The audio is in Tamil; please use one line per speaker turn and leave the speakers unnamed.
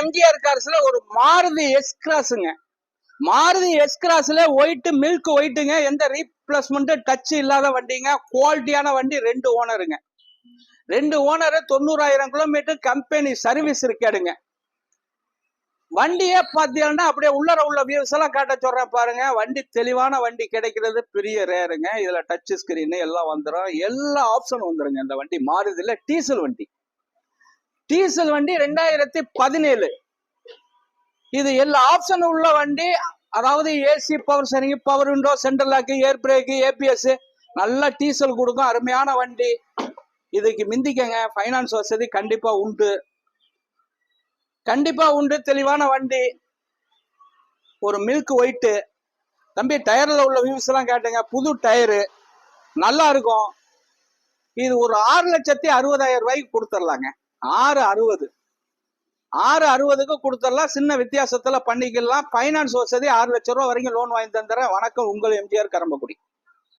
எம்ஜிஆர் கார்ஸ்ல ஒரு மாருதி எஸ் கிராஸுங்க. மாருதி எஸ் கிராஸ்ல ஒயிட் மில்க் ஒயிட்டுங்க. எந்த ரீப்ளேஸ்மெண்ட் டச் இல்லாத வண்டிங்க. குவாலிட்டியான வண்டி. 2 ஓனருங்க. 2 ஓனர் 90,000 கிலோமீட்டர் கம்பெனி சர்வீஸ் இருக்காடுங்க. வண்டியே பாத்தீங்கன்னா அப்படியே உள்ள வியூஸ் எல்லாம் காட்ட சொல்றேன் பாருங்க. வண்டி தெளிவான வண்டி கிடைக்கிறது பெரிய ரேருங்க. இதுல டச் ஸ்கிரீன் எல்லாம் வந்துடும். எல்லா ஆப்ஷனும் வந்துருங்க. இந்த வண்டி மாறுதில்ல. டீசல் வண்டி. டீசல் வண்டி 2017. இது எல்லா ஆப்ஷன் உள்ள வண்டி. அதாவது AC, power steering, power window, central lock, air brake, ABS, நல்ல டீசல் கொடுக்கும். அருமையான வண்டி. இதுக்கு மிந்திக்கங்க. ஃபைனான்ஸ் வசதி கண்டிப்பா உண்டு. தெளிவான வண்டி. ஒரு மில்க் ஒயிட். தம்பி டயர்ல உள்ள வியூஸ் எல்லாம் கேட்டுங்க. புது டயரு நல்லா இருக்கும். இது ஒரு 6,60,000 ரூபாய்க்கு கொடுத்துடலாங்க. 6,60,000க்கு கொடுத்துடலாம். சின்ன வித்தியாசத்துல பண்ணிக்கலாம். ஃபைனான்ஸ் வசதி 6 லட்சம் ரூபாய் வரைக்கும் லோன் வாங்கி தந்துறேன். வணக்கம், உங்கள் எம்ஜிஆர் கரம்பக்குடி.